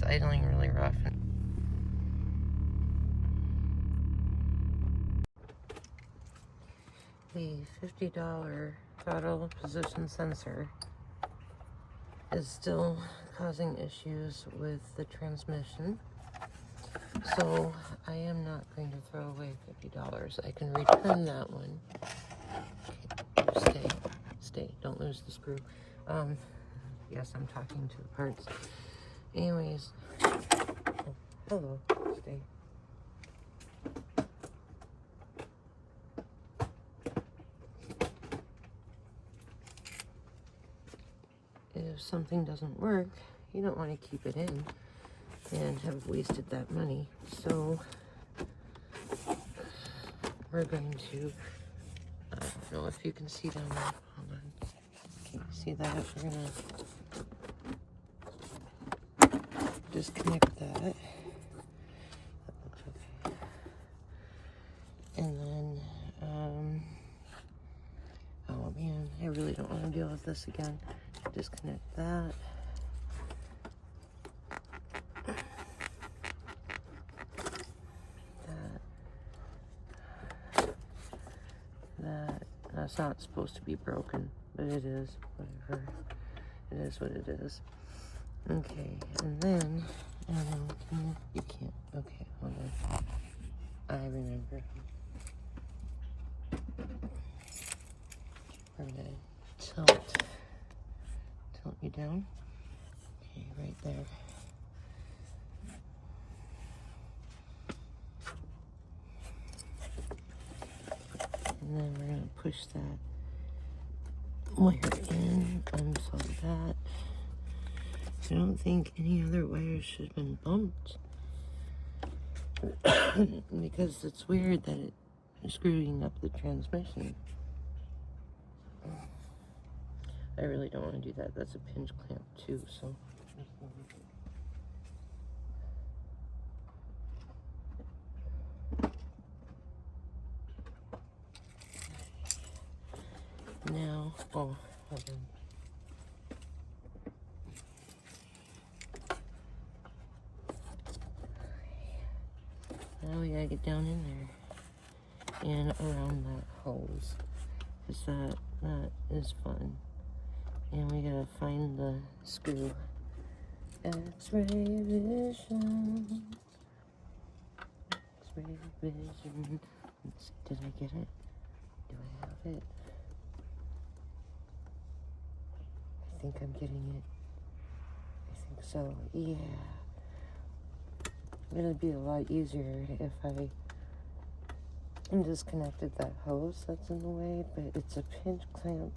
idling really rough. The $50 throttle position sensor is still causing issues with the transmission. So I am not going to throw away $50. I can return that one. Okay, stay, don't lose the screw. Yes, I'm talking to the parts. Anyways, oh, hello, stay. If something doesn't work, you don't want to keep it in and have wasted that money. So we're going to, I don't know if you can see down there. Hold on. Can you see that? We're going to disconnect that. That looks okay. And then, oh man, I really don't want to deal with this again. Disconnect that. That's not supposed to be broken, but it is. Whatever. It is what it is. Okay, and then, you can't. Okay, hold on. I remember. We're gonna tilt you down. Okay, right there. And then we're gonna push that wire in, unplug that. I don't think any other wires should have been bumped because it's weird that it's screwing up the transmission. I really don't want to do that. That's a pinch clamp too, so. Now, oh, hold on. Now we gotta get down in there and around that hose, because that is fun. And we gotta find the screw. X-ray vision. X-ray vision. Let's see, did I get it? Do I have it? I think I'm getting it. I think so, yeah. It'd be a lot easier if I disconnected that hose that's in the way, but it's a pinch clamp,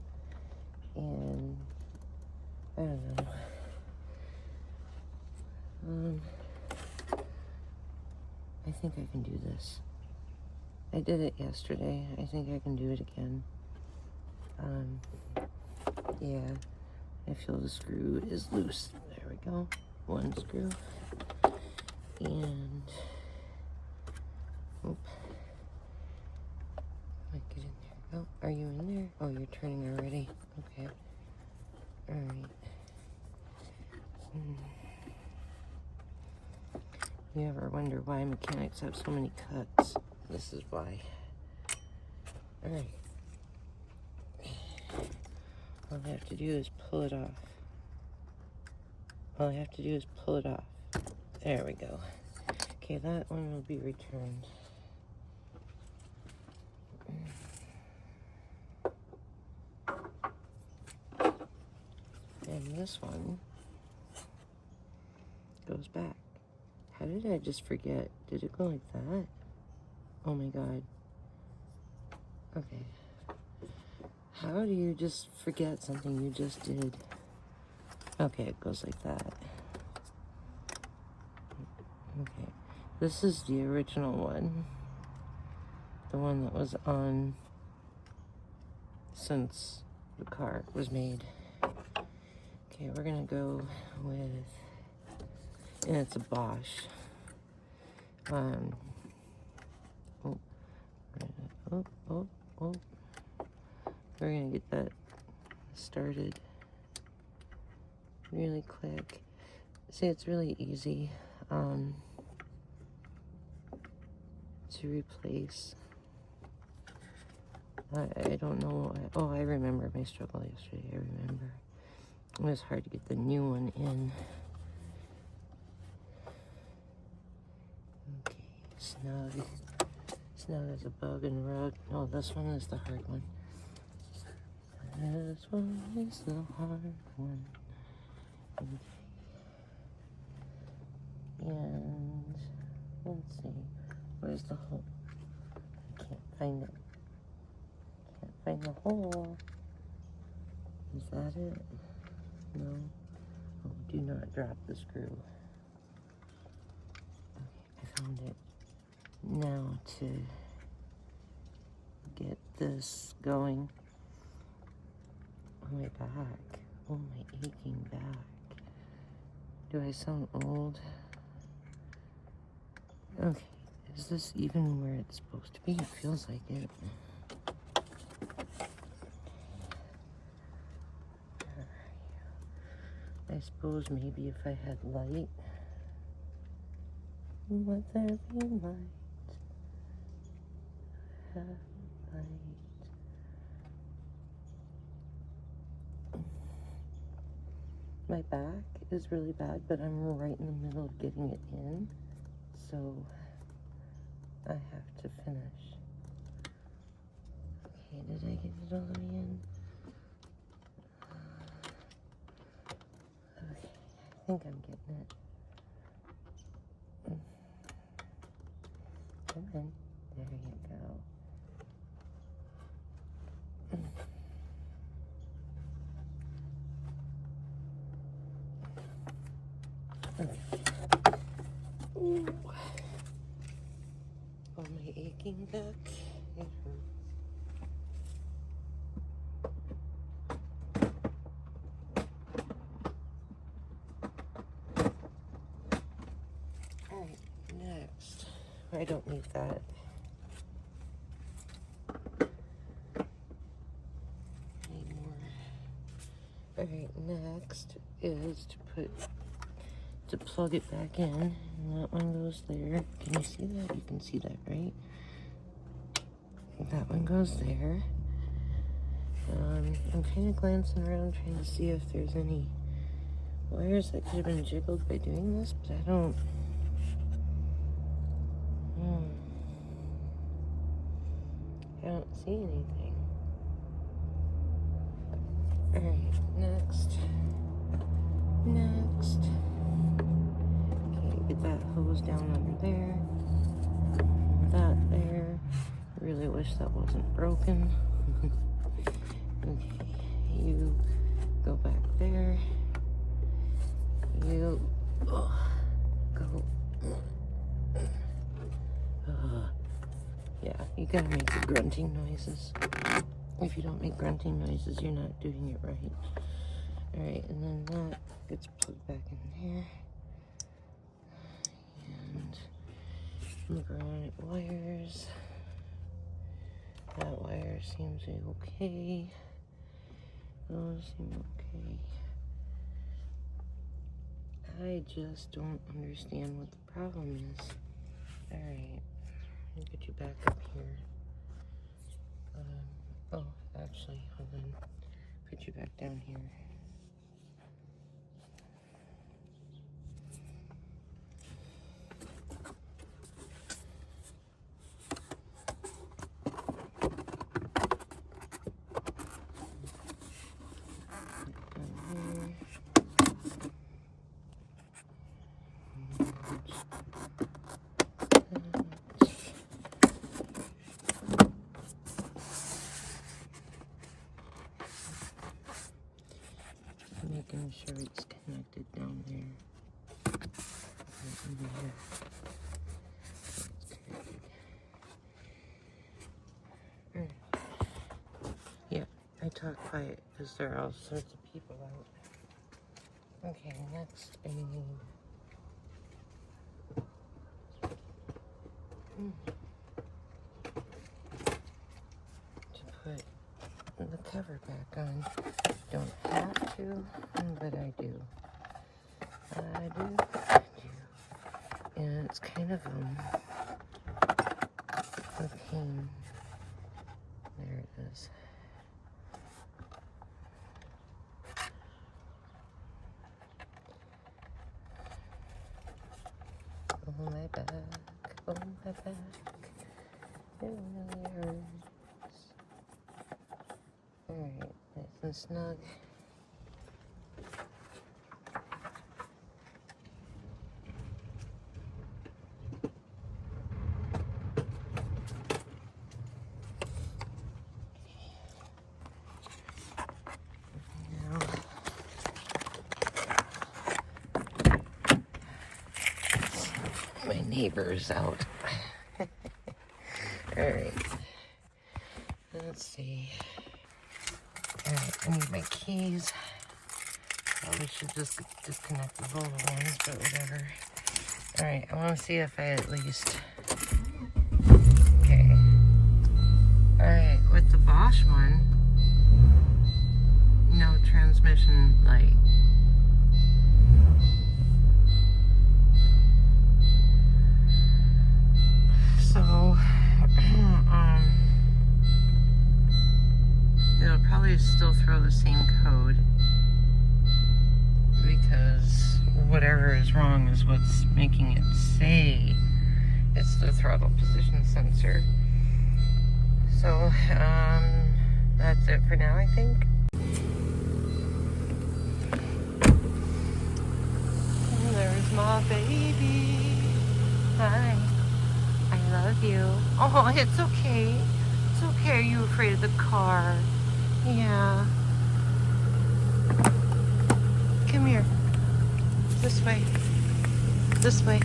and I don't know. I think I can do this. I did it yesterday. I think I can do it again. Yeah. I feel the screw is loose. There we go. One screw. And oh, might get in there. Oh, are you in there? Oh, you're turning already. Okay. All right. You ever wonder why mechanics have so many cuts? This is why. All right. All I have to do is pull it off. All I have to do is pull it off. There we go. Okay, that one will be returned. And this one goes back. How did I just forget? Did it go like that? Oh my god. Okay. How do you just forget something you just did? Okay, it goes like that. Okay. This is the original one. The one that was on since the car was made. Okay, we're gonna go with, and it's a Bosch. We're gonna get that started really quick. say it's really easy to replace. I don't know. Oh, I remember my struggle yesterday. I remember. It was hard to get the new one in. Okay, snug. Snug as a bug and rug. No, this one is the hard one. This one is the hard one. Okay. And let's see. Where's the hole? I can't find it. Can't find the hole. Is that it? No. Oh, do not drop the screw. Okay, I found it. Now to get this going. Oh, my back. Oh, my aching back. Do I sound old? Okay, is this even where it's supposed to be? It feels like it. I suppose maybe if I had light. Let there be light. Have light. My back is really bad, but I'm right in the middle of getting it in, so I have to finish. Okay, did I get it all the way in? Okay, I think I'm getting it. Come in. There you go. Okay. Ooh. Oh, my aching back. It hurts. Alright, next. I don't need that. Anymore. Alright, next is to plug it back in, and that one goes there. Can you see that? You can see that, right? That one goes there. I'm kind of glancing around trying to see if there's any wires that could have been jiggled by doing this, but I don't see anything. Alright, next. Okay, get that hose down under there. That there. Really wish that wasn't broken. Okay, you go back there. You go. Yeah, you gotta make the grunting noises. If you don't make grunting noises, you're not doing it right. Alright, and then that gets plugged back in there. And the ground wires. That wire seems okay. Those seem okay. I just don't understand what the problem is. Alright, let me get you back up here. Oh, actually, hold on. Put you back down here. Making sure it's connected down there. Right in there. It's connected. Yeah, I talk quiet because there are all sorts of people out. Okay, next I need to put the cover back on. Don't have to, but I do. I And it's kind of a pain. There it is. Oh my back, oh my back, it really hurts. Alright, nice and snug. My neighbor's out. Alright. Let's see. Alright, I need my keys. Probably should just disconnect the Volvo ones, but whatever. Alright, I want to see if I at least... Okay. Alright, with the Bosch one, no transmission light. So, it'll probably still throw the same code because whatever is wrong is what's making it say it's the throttle position sensor. So, that's it for now, I think. And there's my baby. Hi. I love you. Oh, it's okay. It's okay. Are you afraid of the car? Yeah. Come here. This way. This way.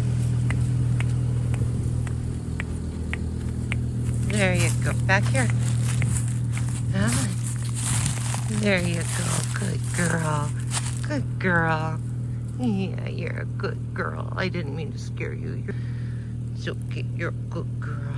There you go. Back here. Come on. There you go. Good girl. Good girl. Yeah, you're a good girl. I didn't mean to scare you. It's okay. You're a good girl.